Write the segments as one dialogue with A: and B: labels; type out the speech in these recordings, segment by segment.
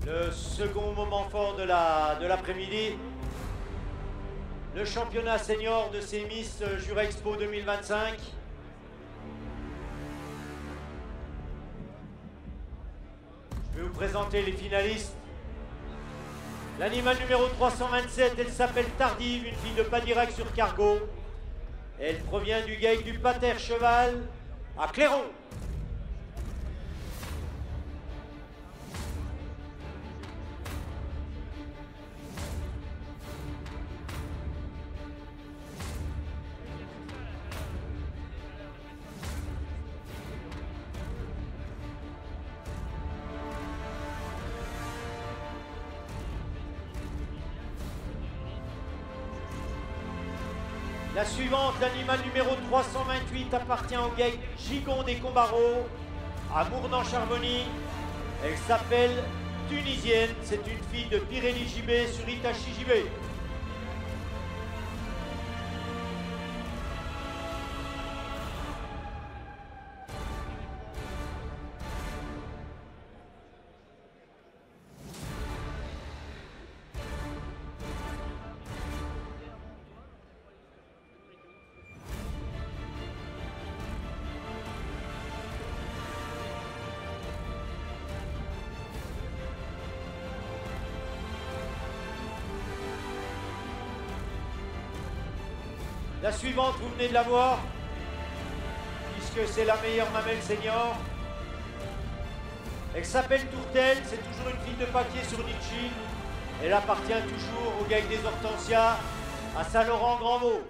A: Le second moment fort de l'après-midi. Le championnat senior de ces Miss Jurexpo 2025. Je vais vous présenter les finalistes. L'animal numéro 327, elle s'appelle Tardive, une fille de Padirac sur Cargo. Elle provient du GAEC du Pater Cheval à Clairon. La suivante, l'animal numéro 328, appartient au GAEC Gigon des Combarreaux, à Mournan-Charmony. Elle s'appelle Tunisienne, c'est une fille de Pirelli JB sur Hitachi JB. La suivante, vous venez de la voir, puisque c'est la meilleure mamelle senior. Elle s'appelle Tourtel, c'est toujours une fille de papier sur Nietzsche. Elle appartient toujours au GAEC des Hortensias, à Saint-Laurent-Grand-Vaux.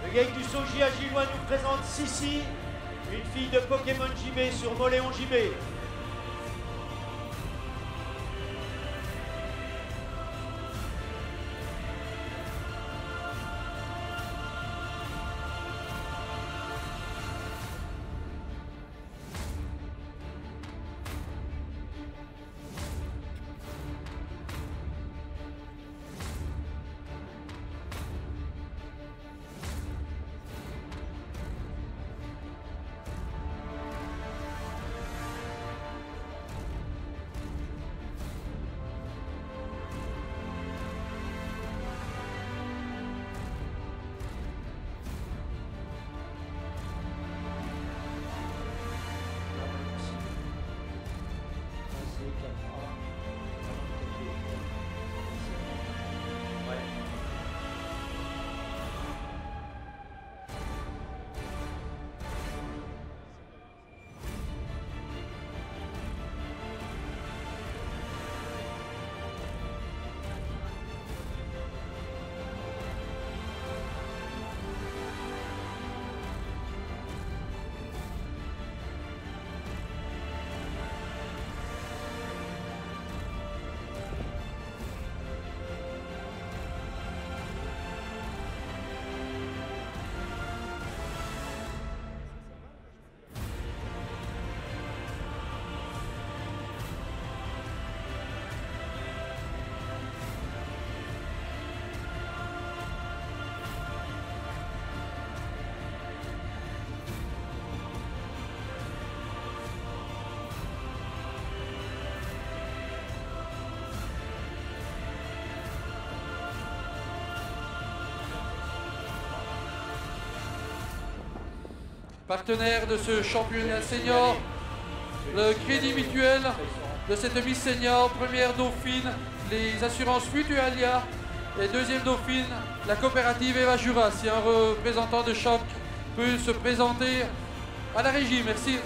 A: Le GAEC du Soji à Gillois nous présente Sissi, une fille de Pokémon JB sur Moléon JB.
B: Partenaire de ce championnat senior, le Crédit Mutuel de cette Miss Senior, première dauphine, les assurances Mutualia et deuxième dauphine, la coopérative Eva Jura. Si un représentant de Choc peut se présenter à la régie, merci.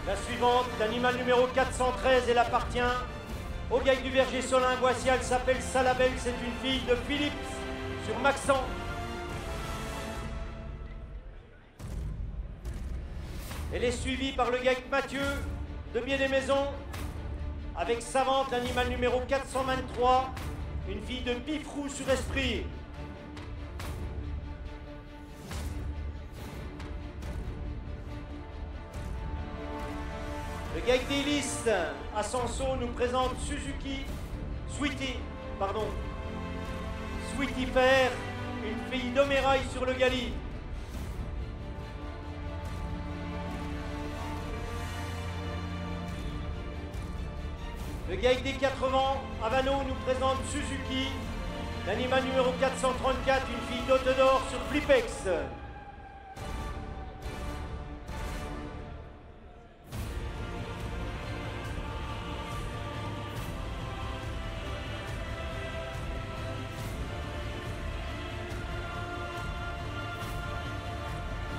A: La suivante, l'animal numéro 413, elle appartient au GAEC du Verger Solin. Voici, elle s'appelle Salabelle, c'est une fille de Philips sur Maxent. Elle est suivie par le GAEC Mathieu de Biais-des-Maisons, avec Savante, l'animal numéro 423, une fille de Pifrou sur Esprit. Le GAEC des listes à Sanso nous présente Sweetie Père, une fille d'Omérail sur le Gali. Le GAEC des 80 à Vano nous présente Suzuki, l'animal numéro 434, une fille d'Hôte d'Or sur Flipex.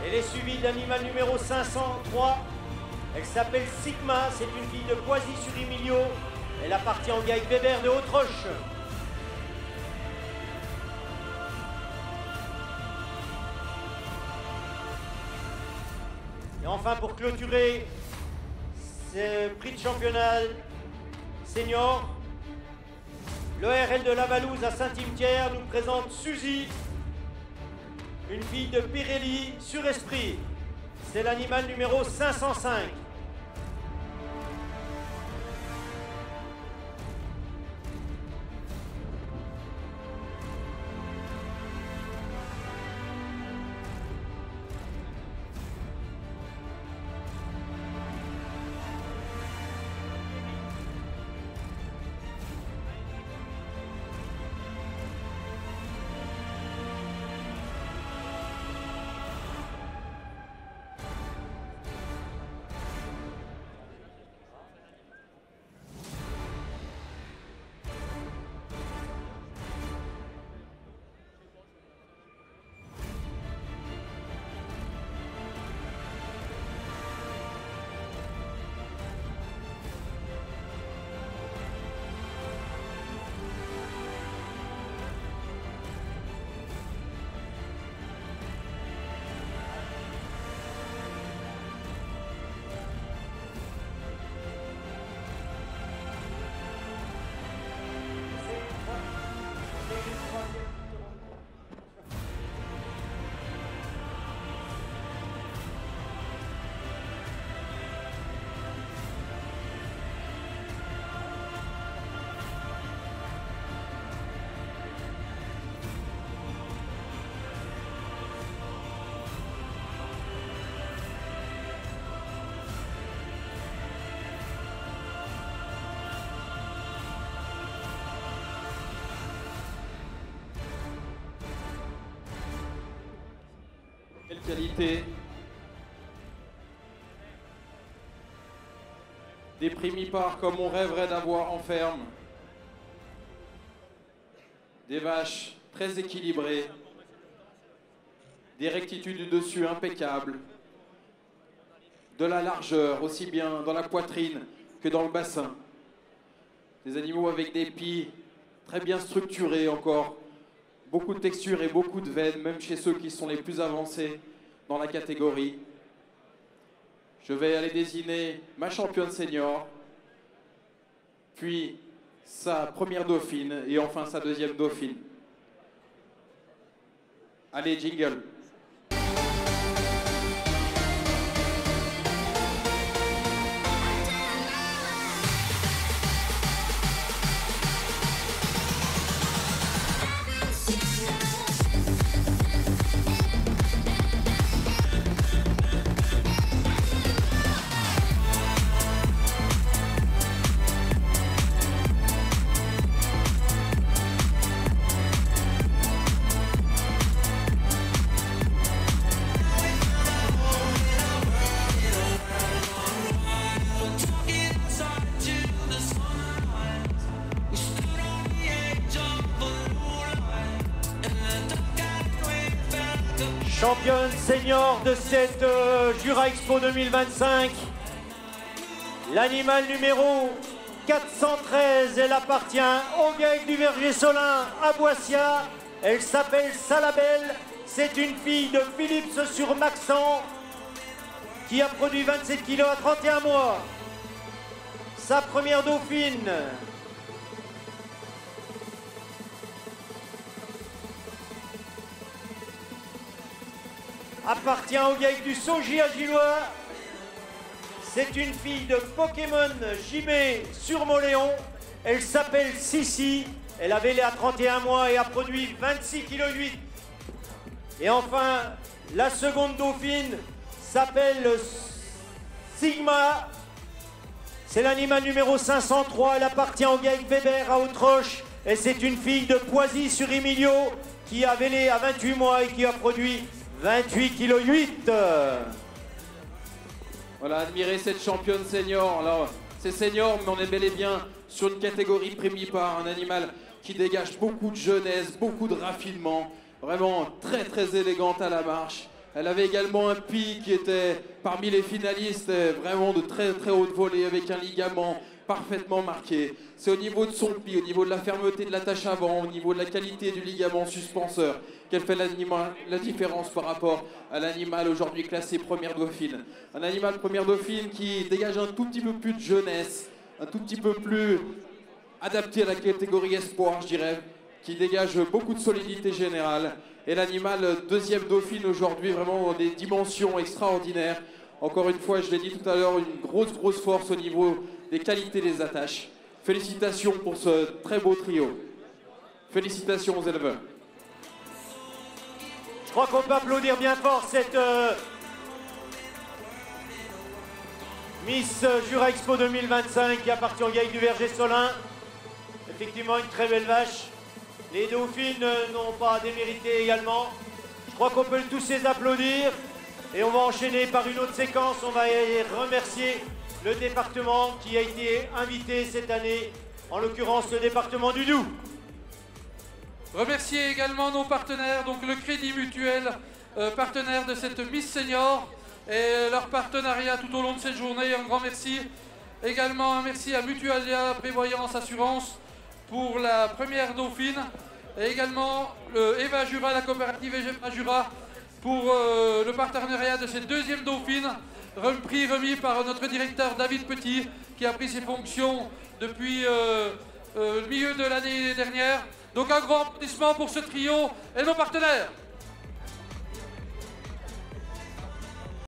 A: Elle est suivie de l'animal numéro 503. Elle s'appelle Sigma, c'est une fille de Poisy sur Emilio. Elle appartient au GAEC Weber de Haute-Roche. Et enfin, pour clôturer ce prix de championnat senior, l'ORL de Lavalouse à Saint-Hymetière nous présente Suzy, une fille de Pirelli sur Esprit. C'est l'animal numéro 505.
C: Quelle qualité! Des primipares comme on rêverait d'avoir en ferme. Des vaches très équilibrées. Des rectitudes du dessus impeccables. De la largeur, aussi bien dans la poitrine que dans le bassin. Des animaux avec des pieds très bien structurés encore. Beaucoup de texture et beaucoup de veines, même chez ceux qui sont les plus avancés dans la catégorie. Je vais aller désigner ma championne senior, puis sa première dauphine et enfin sa deuxième dauphine. Allez, jingle!
A: Championne senior de cette Jura Expo 2025, l'animal numéro 413, elle appartient au GAEC du Verger Solin à Boissia. Elle s'appelle Salabelle, c'est une fille de Philips sur Maxent. qui a produit 27 kilos à 31 mois. Sa première dauphine. Appartient au GAEC du Saugy à Gillois. C'est une fille de Pokémon JB sur Moléon. Elle s'appelle Sissi. Elle avait l'air à 31 mois et a produit 26,8 kg. Et enfin, la seconde dauphine s'appelle Sigma. C'est l'animal numéro 503. Elle appartient au GAEC Weber à Autroche. Et c'est une fille de Poisy-sur-Emilio qui a vélé à 28 mois et qui a produit 28,8 kg.
C: Voilà, admirez cette championne senior. Alors, c'est senior, mais on est bel et bien sur une catégorie primipare, un animal qui dégage beaucoup de jeunesse, beaucoup de raffinement, vraiment très très élégante à la marche. Elle avait également un pied qui était parmi les finalistes, vraiment de très très haute volée avec un ligament parfaitement marqué. C'est au niveau de son pied, au niveau de la fermeté de l'attache avant, au niveau de la qualité du ligament suspenseur qu'elle fait la différence par rapport à l'animal aujourd'hui classé première dauphine. Un animal première dauphine qui dégage un tout petit peu plus de jeunesse, un tout petit peu plus adapté à la catégorie espoir, je dirais, qui dégage beaucoup de solidité générale. Et l'animal deuxième dauphine aujourd'hui, vraiment dans des dimensions extraordinaires. Encore une fois, je l'ai dit tout à l'heure, une grosse force au niveau des qualités des attaches. Félicitations pour ce très beau trio. Félicitations aux éleveurs.
A: Je crois qu'on peut applaudir bien fort cette Miss Jura Expo 2025 qui appartient au GAEC du Verger-Solin. Effectivement, une très belle vache. Les dauphines n'ont pas démérité également. Je crois qu'on peut tous les applaudir. Et on va enchaîner par une autre séquence. On va remercier le département qui a été invité cette année, en l'occurrence le département du Doubs.
B: Remercier également nos partenaires, donc le Crédit Mutuel, partenaire de cette Miss Senior, et leur partenariat tout au long de cette journée. Un grand merci. Également un merci à Mutualia Prévoyance Assurance pour la première dauphine, et également le Eva Jura, la coopérative Eva Jura, pour le partenariat de cette deuxième dauphine, prix remis par notre directeur David Petit, qui a pris ses fonctions depuis le milieu de l'année dernière. Donc un grand applaudissement pour ce trio et nos partenaires.